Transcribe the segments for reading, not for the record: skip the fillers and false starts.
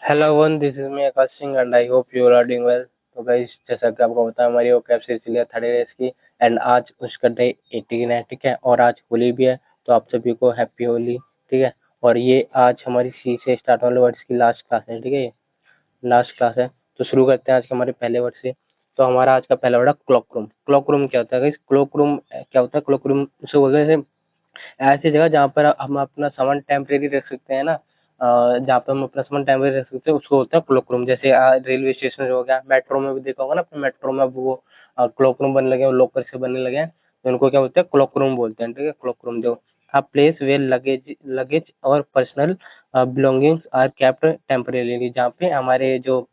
Hello one, this is me Akash Singh and I hope you are doing well. तो guys, जैसा कि आपको पता है, हमारी वो कैब सीरीज चली है 30 डेज की। एंड आज उसका डे 18 है, ठीक है। और आज होली भी है, तो आप सभी को हैप्पी होली, ठीक है। और ये आज हमारी सी से स्टार्ट वाले वर्ड्स की लास्ट क्लास है, ठीक है। ये लास्ट क्लास है, तो शुरू करते हैं आज के हमारे पहले वर्ड से। तो हमारा आज का पहला वर्ड है क्लॉक रूम। क्लॉक रूम क्या होता है गाइस? क्लॉक रूम क्या होता है? क्लॉक रूम उसे बोलते हैं ऐसी जगह जहाँ पर हम अपना सामान टेम्परेरी रख सकते हैं ना। जहाँ पे हम अपना सामान टेम्परेरी रख सकते हैं उसको बोलते हैं क्लॉक रूम। जैसे रेलवे स्टेशन हो गया, मेट्रो में भी देखा होगा ना, अपने मेट्रो में वो क्लॉक रूम बनने लगे हैं, लॉकर से बनने लगे हैं, तो उनको क्या बोलते हैं? क्लॉक रूम बोलते हैं, ठीक है। क्लॉक रूम जो a place where luggage luggage और personal belongings are kept temporarily, जहाँ पे हमारे जो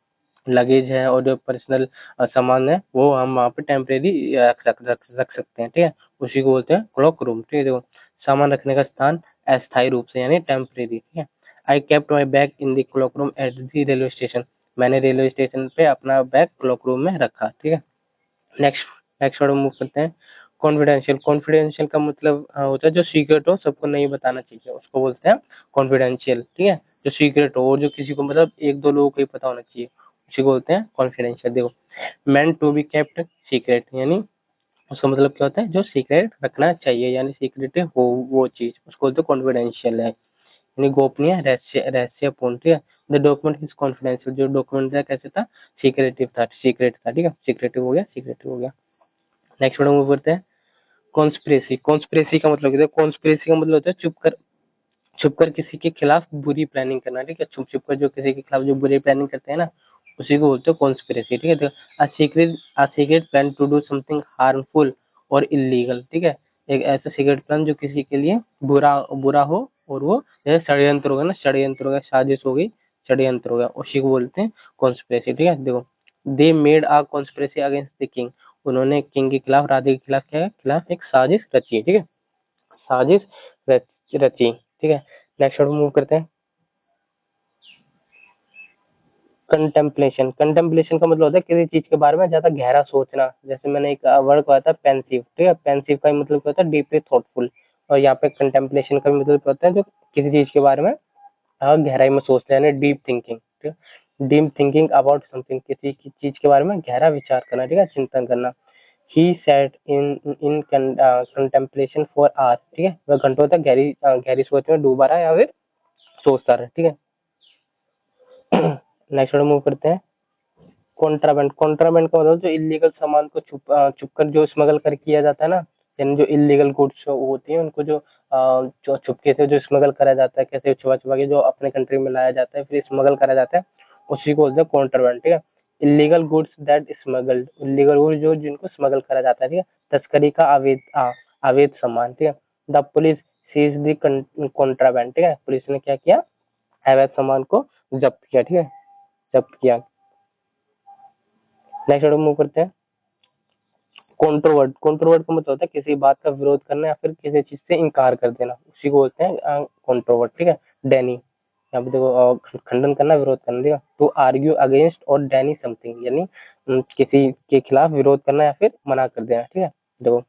लगेज है और जो पर्सनल सामान है वो हम वहाँ पे टेम्परेरी रख सकते हैं, ठीक है। उसी को बोलते हैं क्लॉक रूम, ठीक है। देखो, सामान रखने का स्थान अस्थायी रूप से यानी टेम्परेरी, ठीक है। I kept my bag in the clock room at the railway station. मैंने रेलवे स्टेशन पे अपना बैग क्लॉक रूम में रखा, ठीक है। नेक्स्ट नेक्स्ट वर्ड मूव करते हैं। कॉन्फिडेंशियल। कॉन्फिडेंशियल का मतलब होता है जो सीक्रेट हो, सबको नहीं बताना चाहिए, उसको बोलते हैं कॉन्फिडेंशियल, ठीक है। जो सीक्रेट हो और जो किसी को मतलब एक दो लोगों को ही पता होना चाहिए, उसी को बोलते हैं कॉन्फिडेंशियल। देखो, meant to be kept secret, यानी उसका मतलब क्या होता है? जो सीक्रेट रखना चाहिए यानी सीक्रेट हो वो चीज, उसको बोलते हैं कॉन्फिडेंशियल है, यानी गोपनीय, रहस्यपूर्ण, ठीक है। The document is confidential. जो डॉक्यूमेंट था कैसे था? सीक्रेट था, ठीक है। सीक्रेटिव हो गया, सीक्रेटिव हो गया। नेक्स्ट वर्ड मूव करते हैं। कॉन्स्पिरेसी। कॉन्स्पिरेसी का मतलब क्या है? कॉन्स्पिरेसी का मतलब होता है छुपकर किसी के खिलाफ बुरी प्लानिंग करना, ठीक है। छुप कर जो किसी के खिलाफ जो बुरी प्लानिंग करते हैं ना, उसी को बोलते हैं कॉन्स्पिरेसी, ठीक है। तो a secret plan to do something harmful और इलीगल, ठीक है। एक ऐसा सीक्रेट प्लान जो किसी के लिए बुरा बुरा हो, और वो जैसे षड्यंत्र हो गया ना, षड्यंत्र हो गया, साजिश हो गई, षड्यंत्र हो गया, उसी को बोलते हैं कॉन्स्पिरेसी, ठीक है। देखो, they made a conspiracy against the king. उन्होंने किंग के खिलाफ, राधे के खिलाफ क्या है? खिलाफ एक साजिश रची है, ठीक है। साजिश रची, ठीक है। नेक्स्ट वर्ड मूव करते हैं। कंटेम्पलेशन। कंटेम्पलेशन का मतलब होता है किसी चीज के बारे में ज्यादा गहरा सोचना। जैसे मैंने एक वर्ड कहा था पेंसिव, ठीक है। पेंसिव का मतलब क्या होता है? Deeply thoughtful. और यहाँ पे कंटेम्पलेशन का मतलब क्या होता है? जो किसी चीज के बारे में गहराई में सोचना, यानी डीप थिंकिंग, ठीक है। डीप थिंकिंग अबाउट समथिंग, किसी की चीज के बारे में गहरा विचार करना, ठीक है, चिंतन करना। He sat in contemplation for hours, ठीक है। वह घंटों तक गहरी सोच में डूबा रहा या फिर सोचता रहा, ठीक है। नेक्स्ट वर्ड मूव करते हैं। कॉन्ट्राबैंड। कॉन्ट्राबैंड का मतलब जो इलीगल सामान को छुप कर जो स्मगल कर किया जाता है ना, यानी जो इलीगल गुड्स होती हैं उनको जो छुपके से जो स्मगल करा जाता है, कैसे छुपा छुपा के जो अपने कंट्री में लाया जाता है फिर स्मगल करा जाता है, उसी को बोलते हैं कॉन्ट्राबैंड, ठीक है। Illegal goods that smuggled. Illegal goods जो जिनको स्मगल करा जाता है, ठीक है। तस्करी का अवैध सामान, ठीक है। The police seize the contraband, ठीक है। पुलिस ने क्या किया? अवैध सामान को जब्त किया, ठीक है, जब्त किया। नेक्स्ट वर्ड मूव करते हैं। कॉन्ट्रोवर्ट। कॉन्ट्रोवर्ट का मतलब होता है किसी बात का विरोध करना या फिर किसी चीज से इनकार कर देना, उसी को बोलते हैं कॉन्ट्रोवर्ट, ठीक है। डेनी, यहाँ पे देखो खंडन करना, विरोध करना, ठीक है। टू आर्ग्यू अगेंस्ट और डेनी समथिंग, यानी किसी के खिलाफ विरोध करना या फिर मना कर देना, ठीक है। देखो,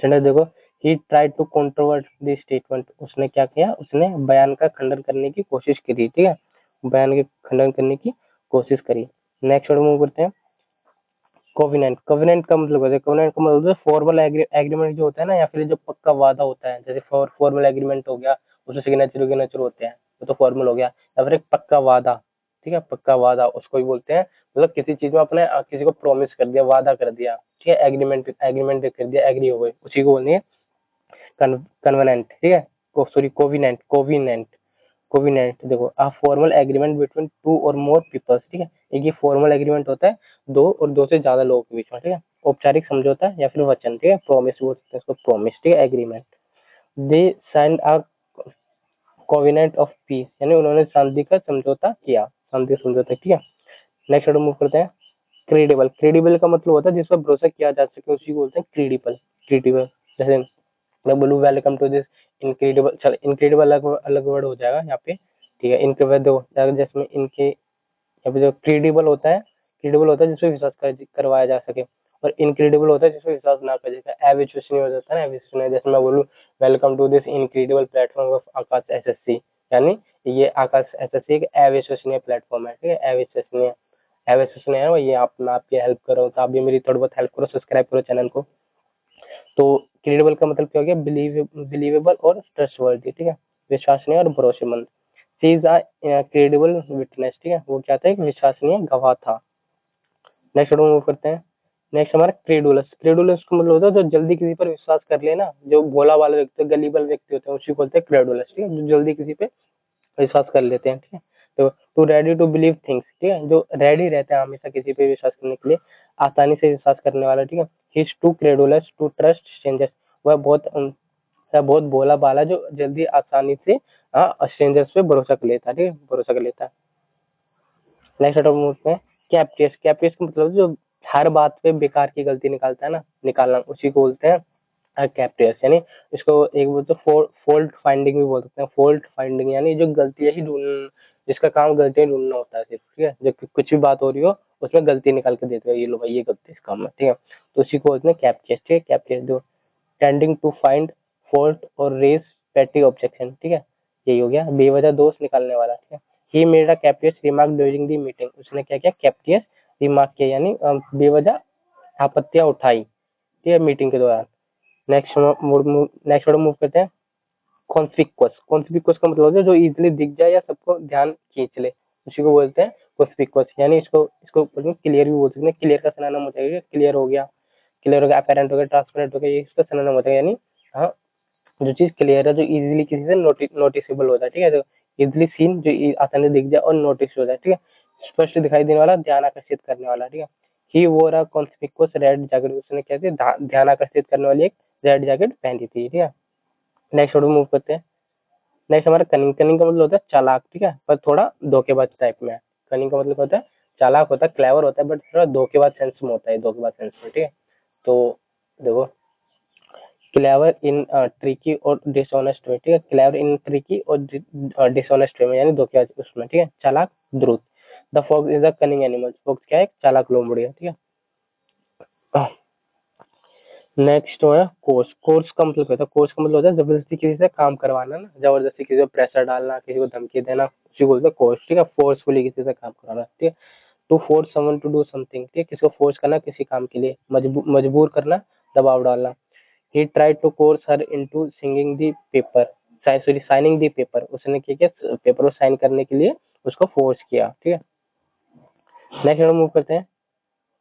सेंटेंस देखो, he tried to controvert the statement. उसने क्या किया? उसने बयान का खंडन करने की कोशिश करी, ठीक है। बयान के खंडन करने की कोशिश करी। नेक्स्ट वर्ड मूव करते हैं। कोविनेंट। कोविनेंट का मतलब होता है, कोविनेंट का मतलब फॉर्मल एग्रीमेंट जो होता है ना, या फिर जो पक्का वादा होता है, जैसे फॉर्मल एग्रीमेंट हो गया, उसमें सिग्नेचर विग्नेचर होते हैं, वो तो फॉर्मल हो गया। या फिर एक पक्का वादा, ठीक है, पक्का वादा उसको भी बोलते हैं। मतलब किसी चीज में आपने किसी को प्रॉमिस कर दिया, वादा कर दिया, ठीक है, एग्रीमेंट एग्रीमेंट कर दिया, एग्री हो गए, उसी को बोलते हैं कन्वेनेंट, ठीक है। सॉरी, कोविनेंट, कोविनेंट, कोविनेंट देखो, a formal agreement between two और मोर पीपल्स, ठीक है। एक ये फॉर्मल एग्रीमेंट होता है दो और दो से ज्यादा लोगों के बीच में, ठीक है। औपचारिक समझौता या फिर वचन, ठीक है, प्रॉमिस बोल सकते हैं इसको, प्रॉमिस, ठीक है, agreement. They signed a covenant of peace, यानी उन्होंने शांति का समझौता किया, शांति का समझौता, ठीक है। नेक्स्ट मूव करते हैं। क्रेडिबल। क्रेडिबल का मतलब होता है जिस पर भरोसा किया जा सके, उसी को बोलते हैं क्रेडिबल, क्रेडिबल। जैसे मैं बोलूँ वेलकम टू दिस इनक्रेडिबल, चल इनक्रेडिबल अलग अलग वर्ड हो जाएगा यहाँ पे, ठीक है। इनके दो, जिसमें इनके यहाँ पे जो क्रेडिबल होता है, क्रेडिबल होता है जिसमें विश्वास करवाया जा सके, और इनक्रेडिबल होता है जिसमें विश्वास ना कर सके, अविश्वसनीय हो जाता है ना, अविश्वसनीय। जैसे मैं बोलूँ welcome to this incredible platform of Akash SSC, यानी ये आकाश एसएससी एक अविश्वसनीय प्लेटफॉर्म है, ठीक है, अविश्वसनीय, अविश्वसनीय है वो, ये आप ये हेल्प करो तो आप भी मेरी थोड़ी बहुत हेल्प करो, सब्सक्राइब करो चैनल को। तो क्रेडिबल का मतलब क्या हो गया, बिलीवेबल और ट्रस्टवर्दी, ठीक है, विश्वसनीय और भरोसेमंद। She is a credible witness, ठीक है, वो क्या था, एक विश्वसनीय गवाह था। नेक्स्ट मूव करते हैं। नेक्स्ट हमारा क्रेडुलस, क्रेडुलस का मतलब होता है जो जल्दी किसी पर विश्वास कर लेना, जो भोला वाला व्यक्ति, गलीबल व्यक्ति होते हैं, उसी को बोलते हैं क्रेडुलस, ठीक है, जो जल्दी किसी पे विश्वास कर लेते हैं, ठीक है। तो too ready to believe things, ठीक है, जो रेडी रहता है हमेशा किसी पे विश्वास करने के लिए, आसानी से विश्वास करने वाला, ठीक है। He is too credulous to trust strangers, वह बहुत भोला भाला जो जल्दी आसानी से स्ट्रेंजर्स पे भरोसा कर लेता है, ठीक है, भरोसा कर लेता है। नेक्स्ट में कैप्टियस, कैप्टियस का मतलब जो हर बात पे बेकार की गलती निकालता है ना, निकालना, उसी को बोलते हैं कैप्टियस। यानी इसको एक बोलते हैं फॉल्ट फाइंडिंग भी बोल सकते हैं, फॉल्ट फाइंडिंग यानी जो गलतियां ही ढूंढ, जिसका काम गलतियां ढूंढना होता है सिर्फ, ठीक है, जब कुछ भी बात हो रही हो उसमें गलती निकाल के देते हो, ये लो भाई ये गलती इस काम में, ठीक है, तो उसी को बोलते हैं कैप्टियस, ठीक है, कैप्टियस जो टेंडिंग टू फाइंड फॉल्ट और रेज पेटी ऑब्जेक्शन, ठीक है, यही हो गया बेवजह दोष निकालने वाला, ठीक है। He made a captious remark during the meeting, उसने क्या किया, कैप्टियस रिमार्क किया, यानी बेवजह आपत्तियां उठाई, ठीक है, मीटिंग के दौरान। नेक्स्ट वर्ड मूव करते हैं कॉन्स्पिक्वस, कॉन्स्पिक्वस का मतलब होता है जो इजीली दिख जाए या सबको ध्यान खींच ले, उसी को बोलते हैं कॉन्स्पिक्वस, यानी इसको इसको क्लियर भी बोल सकते हैं, क्लियर का सिनोनिम होता है, क्लियर हो गया, क्लियर हो गया, अपैरेंट हो गया, ट्रांसपेरेंट हो गया, ये इसका सिनोनिम होता है, यानी हाँ, जो चीज क्लियर है, जो इजीली किसी से नोटिसेबल होता है, ठीक है, जो इजीली सीन, जो आसानी दिख जाए और नोटिस हो जाए, ठीक है, स्पष्ट दिखाई देने वाला, ध्यान आकर्षित करने वाला, ठीक है। ही वोर अ कॉन्स्पिक्वस रेड जैकेट, उसने क्या थी, ध्यान आकर्षित करने वाली एक रेड जैकेट पहनी थी, ठीक है। नेक्स्ट वर्ड मूव करते हैं। नेक्स्ट हमारा कनिंग, कनिंग का मतलब होता है चालाक, ठीक है, पर थोड़ा धोखेबाज टाइप में है। कनिंग का मतलब होता है चालाक होता है, क्लेवर होता है, बट थोड़ा धोखेबाज सेंस में होता है, धोखेबाज सेंस में, ठीक है। तो देखो क्लेवर इन ट्रिकी और डिसऑनेस्ट वे, ठीक है, क्लेवर इन ट्रिकी और डिसऑनेस्ट वे में, यानी धोखेबाज उसमें, ठीक है, चालाक द्रुत। The fox is a cunning animal, fox क्या है, एक चालाक लोमड़ी है, ठीक है। नेक्स्ट है कोर्स, कोर्स का मतलब होता है, कोर्स का मतलब होता है जबरदस्ती किसी से काम करवाना ना, जबरदस्ती किसी को प्रेशर डालना, किसी को धमकी देना, उसी को बोलते हैं कोर्स, ठीक है, फोर्सफुली किसी से काम करवाना, ठीक है। To force someone to do something, ठीक है, किसी को फोर्स करना किसी काम के लिए, मजबूर करना, दबाव डालना। He tried to coerce her into singing the paper, sorry signing the paper, उसने क्या किया, पेपर को साइन करने के लिए उसको फोर्स किया, ठीक है। नेक्स्ट हम मूव करते हैं।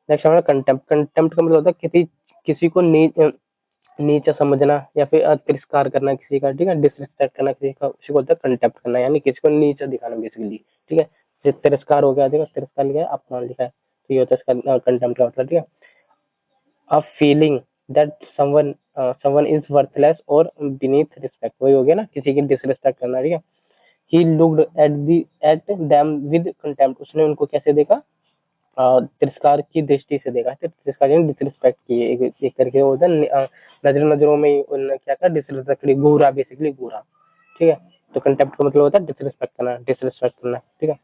नेक्स्ट हमारा कंटेम्प्ट, कंटेम्प्ट का मतलब होता है किसी किसी को नीचा समझना या फिर तिरस्कार करना किसी का, ठीक है, डिसरिस्पेक्ट करना किसी का, उसी को बोलते हैं कंटेम्प्ट करना, यानी किसी को नीचा दिखाना बेसिकली, ठीक है। जैसे तिरस्कार हो गया, ठीक है, तिरस्कार लिखा है, अपमान लिखा है, तो ये होता है इसका कंटेम्प्ट का मतलब, ठीक है। A feeling that someone is worthless और बीनीथ रिस्पेक्ट, वही हो गया ना, किसी की डिसरिस्पेक्ट करना, ठीक है। He looked at them with contempt, उसने उनको कैसे देखा, तिरस्कार की दृष्टि से देखा, तिरस्कार यानी डिसरिस्पेक्ट की, एक करके होता है नजरों में ही उन्होंने क्या कहा, डिसरिस्पेक्ट की, घूरा, बेसिकली घूरा, ठीक है। तो कंटेम्प्ट का मतलब होता है डिसरिस्पेक्ट करना, डिसरिस्पेक्ट करना, ठीक है।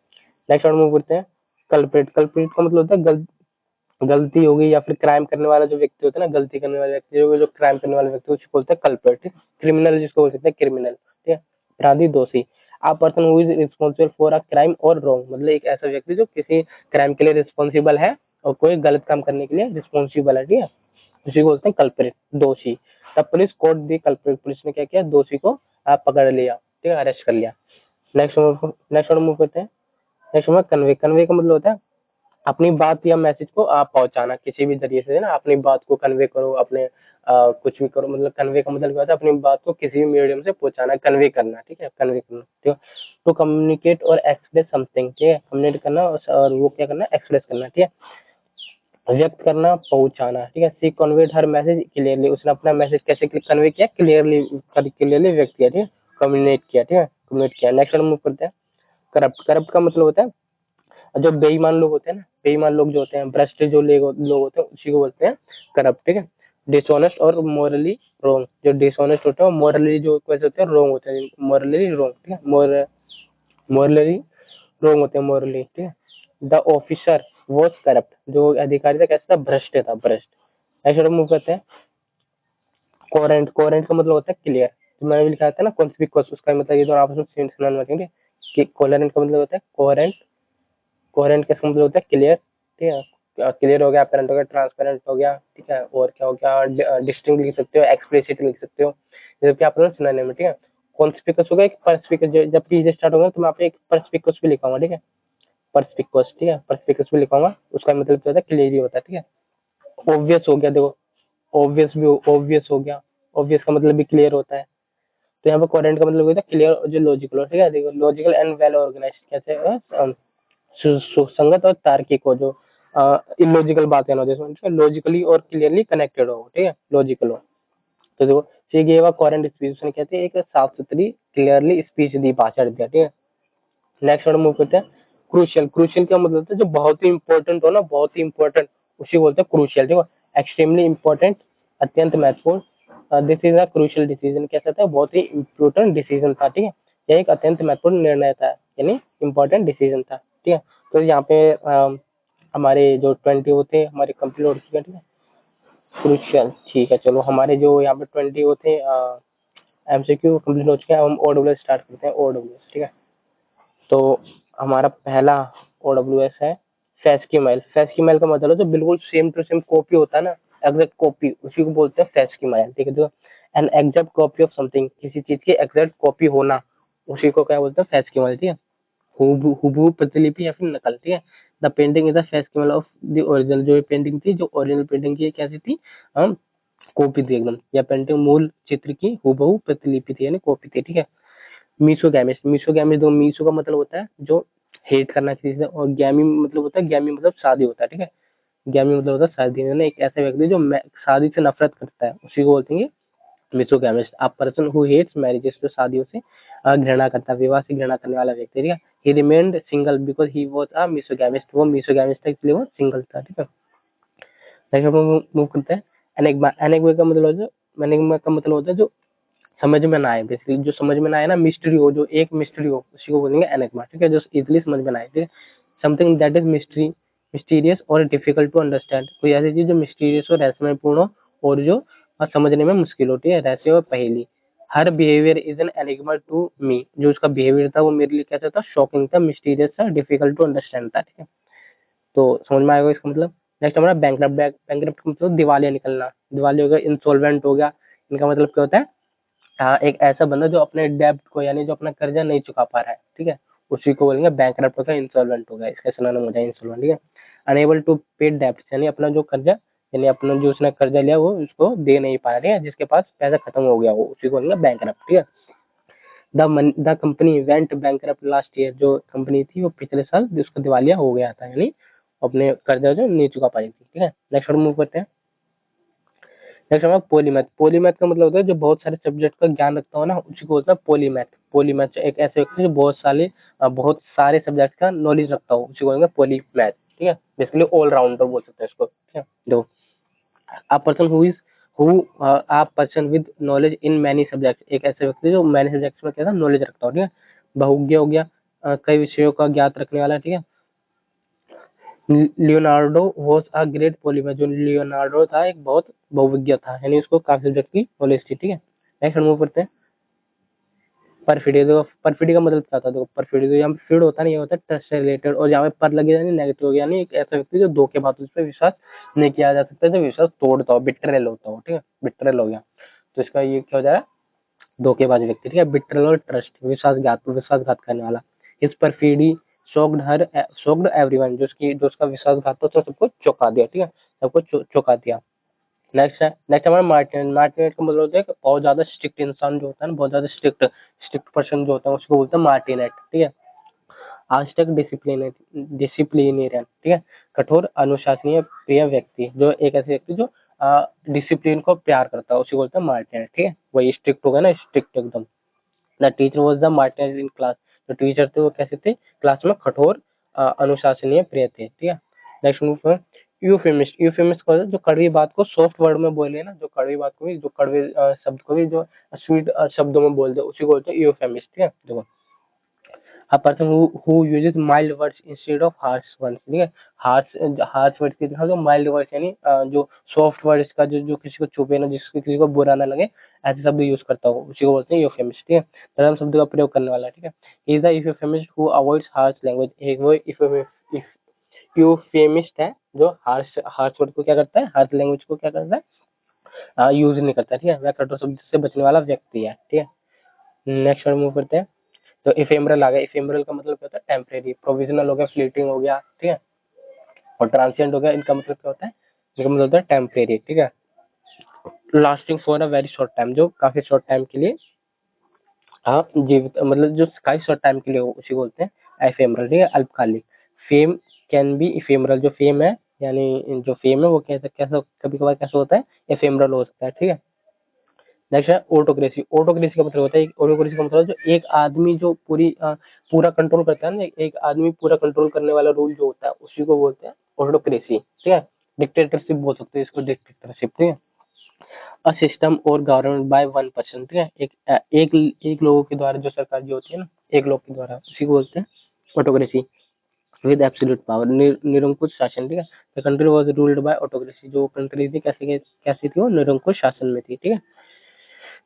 नेक्स्ट वर्ड मूव करते हैं कल्प्रिट, कल्प्रिट का मतलब होता है गलती होगी या फिर क्राइम करने वाला जो व्यक्ति होता है ना, गलती करने वाला व्यक्ति, जो क्राइम करने वाला व्यक्ति, उसको बोलते हैं कल्प्रिट, क्रिमिनल जिसको बोल सकते हैं क्रिमिनल, ठीक है, अपराधी, दोषी। अ person who is responsible for a crime और रॉन्ग, मतलब एक ऐसा व्यक्ति जो किसी क्राइम के लिए रिस्पॉन्सिबल है और कोई गलत काम करने के लिए रिस्पॉन्सिबल है, ठीक है, उसी को बोलते हैं कल्प्रिट, दोषी। तब पुलिस कोर्ट दी कल्प्रिट, पुलिस ने क्या किया, दोषी को पकड़ लिया, ठीक है, अरेस्ट कर लिया। नेक्स्ट मूव करते हैं। नेक्स्ट कन्वे, कन्वे का मतलब होता है अपनी बात या मैसेज को आप पहुंचाना किसी भी जरिए से, ना अपनी बात को कन्वे करो, अपने कुछ भी करो, मतलब कन्वे का मतलब क्या होता है, अपनी बात को किसी भी मीडियम से पहुंचाना, कन्वे करना, ठीक है, कन्वे करना, ठीक है। टू कम्युनिकेट और एक्सप्रेस समथिंग, ठीक है, कम्युनिकेट करना और वो क्या करना, एक्सप्रेस करना, ठीक है, व्यक्त करना, पहुंचाना, ठीक है। सी कन्वेड हर मैसेज क्लियरली, उसने अपना मैसेज कैसे कन्वे किया, क्लियरली, क्लियरली व्यक्त किया, ठीक है, कम्युनिकेट किया, ठीक है, कम्युनिकेट किया। नेक्स्ट मूव करते हैं करप्ट, करप्ट का मतलब होता है जो बेईमान लोग होते हैं ना, बेईमान लोग जो होते हैं, भ्रष्ट जो लोग होते हैं, उसी को बोलते हैं करप्ट, ठीक है। डिसऑनेस्ट और मोरली रॉन्ग, जो डिसऑनेस्ट होते हैं मोरली जो कैसे होते हैं, रॉन्ग होते हैं, मोरली रॉन्ग, ठीक है, मोरली रॉन्ग होते हैं, मोरली, ठीक है। द ऑफिसर वॉज करप्ट, जो अधिकारी था कैसा था, भ्रष्ट था, भ्रष्ट। ऐसे मूव करते हैं कोरेंट, कोरेंट का मतलब होता है क्लियर, तो मैंने भी लिखा था ना कॉन्स्पिक्वस, उसका मतलब ये दोनों आपस में सिनोनिम होते हैं, कि कोहेरेंट का मतलब होता है कोहेरेंट, कोहेरेंट का मतलब होता है क्लियर, ठीक है, क्लियर हो गया, अपरेंट हो गया, ट्रांसपेरेंट हो गया, ठीक है, और क्या हो गया, डिस्टिंक्ट लिख सकते हो, एक्सप्लिसिट लिख सकते हो, जैसे कि आप सिनोनिम है, ठीक है। कॉन्स्पिकस होगा एक परस्पिकस, जब पीजे स्टार्ट होगा तो मैं आपको एक परस्पिकस भी लिखाऊंगा, ठीक है, परस्पिकस, ठीक है, परस्पिकस भी लिखाऊंगा, उसका मतलब क्या होता है, क्लियर ही होता है, ठीक है। ऑब्वियस हो गया, देखो ऑब्वियस भी, ऑब्वियस हो गया, ऑब्वियस का मतलब भी क्लियर होता है। तो यहाँ पे कोहेरेंट का मतलब होता है क्लियर जो लॉजिकल हो, ठीक है, देखो लॉजिकल एंड वेल ऑर्गेनाइज्ड कैसे सुसंगत और तार्किक हो, जो इलॉजिकल बातें ना हो, जैसे लॉजिकली और क्लियरली कनेक्टेड हो, ठीक है, लॉजिकल हो। तो देखो ये गिव अ कोहेरेंट स्पीच, उसने कहते हैं एक साफ सुथरी क्लियरली स्पीच दी, भाषण दिया, ठीक है। नेक्स्ट वर्ड मूव करते हैं, क्रूशियल। क्रूशियल का मतलब होता है जो बहुत ही इंपॉर्टेंट हो ना, बहुत ही इंपॉर्टेंट, उसी को बोलते हैं क्रूशियल, ठीक है, एक्सट्रीमली इंपॉर्टेंट, अत्यंत महत्वपूर्ण, this is a crucial decision, कैसा था, बहुत ही इंपॉर्टेंट डिसीजन था, ठीक है, यह एक अत्यंत महत्वपूर्ण निर्णय था, यानी इंपॉर्टेंट डिसीजन था, ठीक है। तो यहाँ पे हमारे जो 20 होते हैं हमारे कंप्लीट हो चुके हैं, ठीक है, क्रूशियल, ठीक है। चलो हमारे जो यहाँ पे 20 होते हैं एमसीक्यू कंप्लीट हो चुके हैं, हम ओडब्ल्यूएस स्टार्ट करते हैं, ओडब्ल्यूएस, ठीक है। तो हमारा पहला ओडब्ल्यूएस है फैस्कीमाइल। फैस्कीमाइल का मतलब है जो बिल्कुल सेम टू सेम कॉपी होता है ना, एग्जैक्ट कॉपी, उसी को बोलते हैं फैस्कीमाइल, ठीक है। जो an exact copy of something, किसी चीज की एग्जैक्ट कॉपी होना, उसी को क्या बोलते हैं, फैस्कीमाइल, ठीक है। हुबहू प्रतिलिपि या फिर नकल, ठीक है। The painting is the facsimile of the original, जो पेंटिंग थी, जो ओरिजिनल पेंटिंग की कैसी थी, हम कॉपी थी एकदम, या पेंटिंग मूल चित्र की हुबहू प्रतिलिपि थी, यानी कॉपी थी, ठीक है। मीसोगैमिस्ट, मीसोगैमिस्ट, दो मीसो का मतलब होता है जो हेट करना किसी से, और गैमी मतलब होता है, गैमी मतलब शादी होता है, ठीक है। गैमी मतलब होता है शादी, यानी एक ऐसा व्यक्ति जो शादी से नफरत करता है, उसी को बोलते हैं misogamist. A person who hates marriages, जो शादियों से घृणा करता है, विवाह से घृणा करने वाला व्यक्ति, ठीक है। He remained single because he was a misogamist, वो मीसोगैमिस्ट था इसलिए वो सिंगल था, ठीक है। नेक्स्ट हम मूव करते हैं एनिग्मा। एनिग्मा का मतलब होता है, एनिग्मा का मतलब होता है जो समझ में ना आए, बेसिकली जो समझ में ना आए ना, मिस्ट्री हो, जो एक मिस्ट्री हो, उसी को बोलेंगे एनिग्मा, ठीक है, जो इजिली समझ में ना आए, ठीक है। Something that is mystery, mysterious और डिफिकल्ट टू अंडरस्टैंड, कोई ऐसी चीज जो मिस्टीरियस और रहस्यमयपूर्ण हो, और जो समझने में मुश्किल होती है, रहस्य और पहेली। Her behaviour is an enigma to me, जो उसका बिहेवियर था वो मेरे लिए कैसा था, शॉकिंग था, मिस्टीरियस था, डिफिकल्ट टू अंडरस्टैंड था, ठीक है। तो समझ में आएगा इसका मतलब। नेक्स्ट हमारा बैंकरप्ट। बैंकरप्ट का मतलब दिवालिया निकलना, दिवालिया हो गया, इंसॉल्वेंट हो गया, इनका मतलब क्या होता है, हाँ, एक ऐसा बंदा जो अपने डेब्ट को, यानी जो अपना कर्जा नहीं चुका पा रहा है, ठीक है, उसी को बोलेंगे बैंकरप्ट होगा, इंसॉल्वेंट होगा, इसका सिनोनिम हो जाए इंसॉल्वेंट, ठीक है। अनेबल टू पे डेब्ट, यानी अपना जो कर्जा, यानी अपना जो उसने कर्जा लिया वो उसको दे नहीं पा रहा है, जिसके पास पैसा खत्म हो गया वो, उसी को बोलेंगे बैंकरप्ट, ठीक है। The company went bankrupt last year, जो कंपनी थी वो पिछले साल उसका दिवालिया हो गया था, यानी अपने कर्जा जो नहीं चुका पाई थी, ठीक है। नेक्स्ट मूव करते हैं। नेक्स्ट हमारा पॉलीमैथ। पॉलीमैथ का मतलब होता है जो बहुत सारे सब्जेक्ट का ज्ञान रखता हो ना, उसी को होता है पॉलीमैथ। पॉलीमैथ एक ऐसे व्यक्ति जो बहुत सारे सब्जेक्ट का नॉलेज रखता हो, उसी को बोलेंगे पॉलीमैथ, ठीक है, बेसिकली ऑलराउंडर बोल सकते हैं इसको, ठीक है। देखो, अ person who a person with knowledge in many subject, एक ऐसे व्यक्ति जो मैनी सब्जेक्ट्स में क्या था, नॉलेज रखता हो, ठीक है। बहुज्ञ हो गया, कई विषयों का ज्ञात रखने वाला, ठीक है। Leonardo was a great polymath, जो लियोनार्डो था एक बहुत बहुविज्ञ था, यानी उसको काफी सब्जेक्ट की नॉलेज थी, ठीक है। नेक्स्ट मूव करते हैं। परफिडी। देखो परफिडी का मतलब क्या होता है, देखो परफिडी तो यहाँ पे फीड होता नहीं, होता है ट्रस्ट से रिलेटेड, और यहाँ पे पर लगे यानी नेगेटिव हो गया, यानी एक ऐसा व्यक्ति जो धोखेबाज, उस पर विश्वास नहीं किया जा सकता, जो विश्वास तोड़ता हो, बिट्रेल होता हो, ठीक है, बिट्रेल हो गया। तो इसका ये क्या हो जाएगा, धोखेबाज व्यक्ति, ठीक है। बिट्रेल और ट्रस्ट, विश्वासघात करने वाला। इस परफिडी शॉक्ड एवरीवन, जो उसका विश्वासघात था, तो सबको चौंका दिया, ठीक है, सबको चौंका दिया। नेक्स्ट हमारा मार्टिनेट। मार्टिनेट का मतलब होता है कि बहुत ज्यादा स्ट्रिक्ट इंसान जो होता है ना, बहुत ज्यादा स्ट्रिक्ट स्ट्रिक्ट पर्सन जो होता है, उसको बोलते हैं मार्टिनेट, ठीक है। आज तक डिसिप्लिनेरियन, ठीक है, कठोर अनुशासनीय प्रिय व्यक्ति, जो एक ऐसे व्यक्ति जो डिसिप्लिन को प्यार करता है, उसी को बोलते हैं मार्टिनेट, ठीक है। वही स्ट्रिक्ट होगा ना, स्ट्रिक्ट एकदम। The teacher was the martinet in class, जो टीचर थे वो कैसे थे, क्लास में कठोर अनुशासनीय प्रिय थे, ठीक है। नेक्स्ट मूव है यूफेमिस्ट। यूफेमिस्ट को जो कड़वी बात को सॉफ्ट वर्ड में बोले ना, जो कड़वी बात को भी, जो कड़वे शब्द को भी जो स्वीट शब्दों में बोल दे, उसी को बोलते हैं यूफेमिस्ट, ठीक है। देखो, a person who uses mild words instead of harsh ones, ठीक है। हार्श वर्ड्स की जगह जो माइल्ड वर्ड्स, यानी जो सॉफ्ट वर्ड्स का जो जो किसी को चुभे ना, जिसको किसी को बुरा ना लगे, ऐसे शब्द यूज करता हो उसी को बोलते हैं यूफेमिस्ट, ठीक है, नरम शब्द का प्रयोग करने वाला, ठीक है। He is the euphemist who avoids harsh language, एक वो यूफेमिस्ट है जो हार्श हार्श वर्ड को क्या करता है, हार्श लैंग्वेज को क्या करता है, यूज नहीं करता, ठीक है, वह कठोर शब्द से बचने वाला व्यक्ति है, ठीक है। नेक्स्ट वर्ड मूव करते हैं। तो इफेमरल आ गया, इफेमरल का मतलब क्या होता है, टेम्परेरी, प्रोविजनल हो गया, फ्लीटिंग हो गया, ठीक है, और ट्रांसिएंट हो गया, इनका मतलब क्या होता है, इनका मतलब होता है टेम्परेरी, ठीक है। Lasting for a very short time, जो काफी शॉर्ट टाइम के लिए आप जीवित, मतलब जो काफी शॉर्ट टाइम के लिए हो उसी को बोलते हैं एफेमरल, ठीक है, अल्पकालिक। फेम कैन बी इफेमरल, जो फेम है यानी जो फेम है वो कैसे कैसे कभी कभार कैसे होता है, एफेमरल हो सकता है, ठीक है। नेक्स्ट है ऑटोक्रेसी, ऑटोक्रेसी का मतलब होता है, ऑटोक्रेसी का मतलब जो एक आदमी जो पूरा कंट्रोल करता है ना, एक आदमी पूरा कंट्रोल करने वाला रूल जो होता है उसी को बोलते हैं ऑटोक्रेसी, ठीक है। डिक्टेटरशिप बोल सकते हैं इसको, डिक्टेटरशिप, ठीक है। अ सिस्टम और गवर्नमेंट बाय वन पर्सन, ठीक है, एक लोगों के द्वारा जो सरकार जो होती है ना, एक लोग के द्वारा, उसी को बोलते हैं ऑटोक्रेसी। विद एब्सोल्यूट पावर, निरंकुश शासन, ठीक है। The country was ruled by autocracy, जो कंट्री थी कैसे कैसी थी वो, निरंकुश शासन में थी, ठीक है।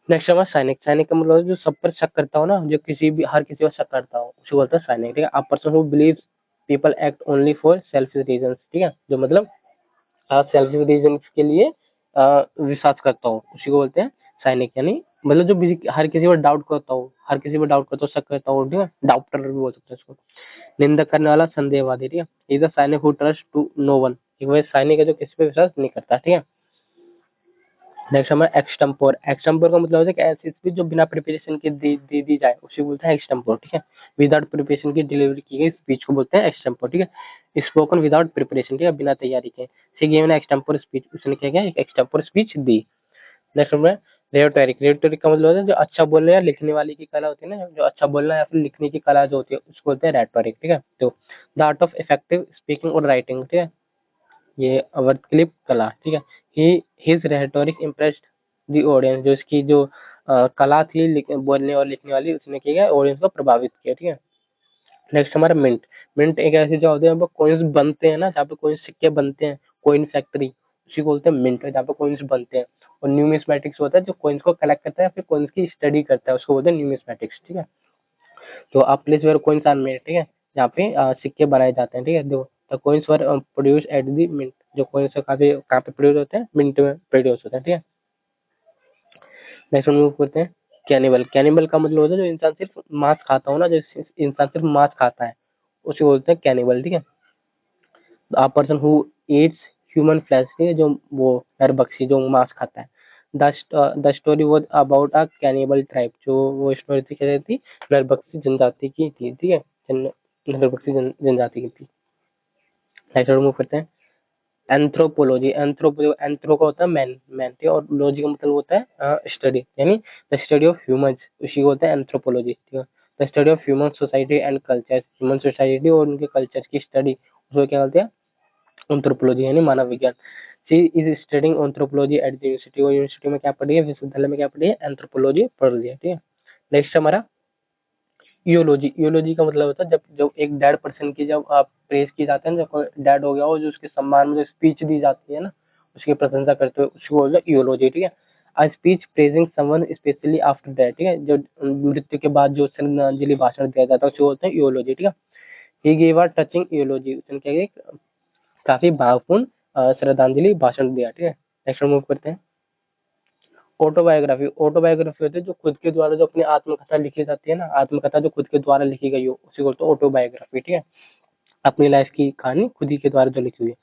नेक्स्ट हमारा सैनिक, सैनिक का मतलब जो सब पर शक करता हो ना, जो किसी भी हर किसी पर शक करता हो उसे बोलता है सैनिक, ठीक है। अ person who believes people act only for selfish reasons, ठीक है, जो मतलब सेल्फिश रीजन के लिए विश्वास करता हो उसी को बोलते हैं सैनिक, यानी मतलब जो हर किसी पर डाउट करता हो, हर किसी पर डाउट करता हो, शक करता हो, ठीक है, डाउटर भी बोल सकते हैं इसको। निंदा करने वाला, संदेहवादी, ठीक है। Is a cynic who trust to no one, एक वह सैनिक है जो किसी पे विश्वास नहीं करता, ठीक है। नेक्स्ट हमारा एक्सटेम्पोर, एक्सटेम्पोर का मतलब होता है कि ऐसी स्पीच जो बिना प्रिपरेशन के दी जाए उसे बोलते हैं एक्सटेम्पोर, ठीक है। विदाउट प्रिपरेशन की डिलीवरी की गई स्पीच को बोलते हैं एक्सटेम्पोर, ठीक है। स्पोकन विदाउट प्रिपरेशन, ठीक है, बिना तैयारी के, सी गिवन एक्सटेम्पोर स्पीच, उसने क्या किया, एक एक्सटेम्पोर स्पीच दी। नेक्स्ट हमारा रेटोरिक, रेटोरिक का मतलब होता है जो अच्छा बोलने या लिखने वाले की कला होती है ना, जो अच्छा बोलना या फिर लिखने की कला जो होती है उसको बोलते हैं रेटोरिक, ठीक है। तो the art of effective speaking और राइटिंग, ठीक है, ये अवर्क्लिप कला, ठीक है। He his rhetoric impressed the audience, जो इसकी जो कला थी बोलने और लिखने वाली, उसने किया ऑडियंस को प्रभावित किया, ठीक है। नेक्स्ट हमारा मिंट, मिंट एक ऐसी जगह होती है जहाँ पे कॉइन्स बनते हैं ना, जहाँ पे कॉइन्स सिक्के बनते हैं, कॉइन फैक्ट्री, उसी को बोलते हैं मिंट, जहाँ पे कॉइन्स बनते हैं। और न्यूमिस्मेटिक्स होता है जो कॉइन्स को कलेक्ट करता है, फिर कॉइन्स की स्टडी करता है, उसको बोलते हैं न्यूमिस्मेटिक्स, ठीक है। तो आप place where coins are made, ठीक है, जहाँ पे सिक्के बनाए जाते हैं, ठीक है। दो the coins were produce at the mint, जो कॉइन्स काफी कहाँ पे प्रोड्यूस होते हैं, मिंट में प्रोड्यूस होते हैं, ठीक है। नेक्स्ट मूव करते हैं। कैनिबल, कैनिबल का मतलब होता है जो इंसान सिर्फ मांस खाता हो ना, जो इंसान सिर्फ मांस खाता है उसे बोलते हैं कैनिबल, ठीक है। अ person who Yeats human flesh, ठीक है, जो वो नरभक्षी जो मांस खाता है। The story was about a cannibal tribe, जो वो स्टोरी थी क्या थी, नरभक्षी जनजाति की थी, ठीक है, नरभक्षी जनजाति की थी। नेक्स्ट मूव करते हैं। एंथ्रोपोलॉजी, एंथ्रो का होता है मैन, मैन, ठीक है, और लॉजी का मतलब होता है स्टडी, यानी द स्टडी ऑफ ह्यूमंस, उसी को होता है एंथ्रोपोलॉजी, ठीक है। The study of human society and culture, human society और उनके कल्चर की स्टडी, उसको क्या बोलते हैं, एंथ्रोपोलॉजी, यानी मानव विज्ञान। She is studying anthropology at the university, और यूनिवर्सिटी में क्या पढ़ी है, विश्वविद्यालय में क्या पढ़ी है, एंथ्रोपोलॉजी पढ़ रही है, ठीक है। नेक्स्ट हमारा यूलोजी, यूलोजी का मतलब होता है जब जब एक डेड पर्सन की जब आप प्रेज की जाते हैं, जब कोई डेड हो गया हो, जो उसके सम्मान में जो स्पीच दी जाती है ना, उसकी प्रशंसा करते हुए, उसको बोलते हैं यूलोजी, ठीक है। A speech praising someone specially after death, ठीक है, जो मृत्यु के बाद जो श्रद्धांजलि भाषण दिया जाता है उसको बोलते हैं यूलोजी, ठीक है। ही गिव अ टचिंग यूलोजी, उसने क्या किया, काफी भावपूर्ण श्रद्धांजलि भाषण दिया, ठीक है। नेक्स्ट मूव करते हैं। ऑटोबायोग्राफी, ऑटोबायोग्राफी होती है जो खुद के द्वारा जो अपनी आत्मकथा लिखी जाती है ना, आत्मकथा जो खुद के द्वारा लिखी गई हो उसी को बोलते हैं ऑटोबायोग्राफी, ठीक है। अपनी लाइफ की कहानी खुद ही के द्वारा जो लिखी हुई है।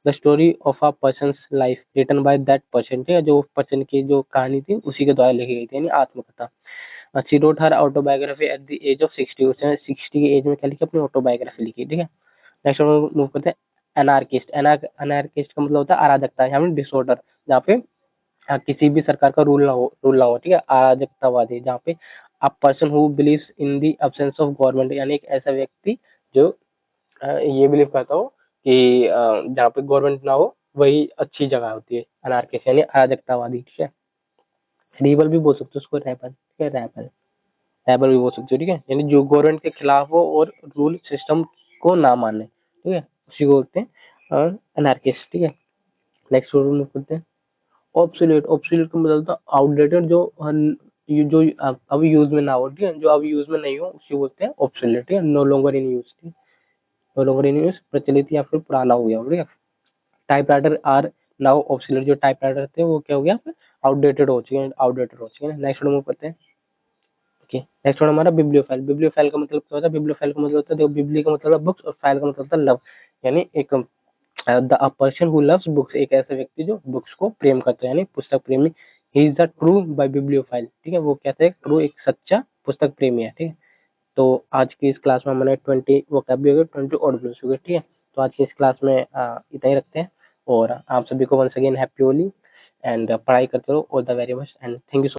The story of a person's life written by that person, ठीक है, जो पर्सन की जो कहानी थी उसी के द्वारा लिखी गई थी, यानी आत्मकथा। She wrote her autobiography at the age of 60, उसने 60 की एज में क्या लिखी, अपनी ऑटोबायोग्राफी लिखी, ठीक है। नेक्स्ट मूव करते हैं। एनार्किस्ट, एनार्किस्ट का मतलब होता है अराजकता, यानी डिसऑर्डर, जहाँ पे किसी भी सरकार का रूल ना हो, ठीक है, अराजकतावादी, जहाँ पे अ person who believes in the absence of government, यानी एक ऐसा व्यक्ति जो ये बिलीव करता हो कि जहाँ पे गवर्नमेंट ना हो वही अच्छी जगह होती है, अनार्किस्ट यानी अराजकतावादी, ठीक है। रिबल भी बोल सकते हो उसको, रैबल, ठीक है, रैबल, रैबल भी बोल सकते हो, ठीक है, यानी जो गवर्नमेंट के खिलाफ हो और रूल सिस्टम को ना माने, ठीक है, उसी को बोलते हैं अनार्किस्ट, ठीक है। नेक्स्ट रूल करते हैं। ऑब्सोलीट, ऑब्सोलीट का मतलब था आउटडेटेड, जो जो अभी यूज में ना हो, ठीक है, जो अभी यूज में नहीं हो उसी बोलते हैं ऑब्सोलीट, ठीक है, no longer in use, no longer in use, प्रचलित या फिर पुराना हो गया, ठीक है। टाइपराइटर आर नाउ ऑब्सोलीट, जो टाइपराइटर थे वो क्या हो गया, आउटडेटेड हो चुके हैं, आउटडेटेड हो चुके हैं। नेक्स्ट मूव करते हैं। ओके, नेक्स्ट वन हमारा बिब्लियोफाइल। बिब्लियोफाइल का मतलब क्या होता है? बिब्लियोफाइल का मतलब होता है, देखो बिबली का मतलब बुक्स और फाइल का मतलब होता है लव, यानी एक the person who loves books, एक ऐसा व्यक्ति जो बुक्स को प्रेम करता है, यानी पुस्तक प्रेमी। ही is the true bye bibliophile, ठीक है, वो कहते हैं ट्रू, एक सच्चा पुस्तक प्रेमी है, ठीक है। तो आज की इस क्लास में हमने 20 वो कैब भी हो गए, 20 और ब्लूस हो गए, ठीक है। तो आज की इस क्लास में इतना ही रखते हैं, और आप सभी को once again happy Holi, and पढ़ाई करते रहो, all the very much, and thank you so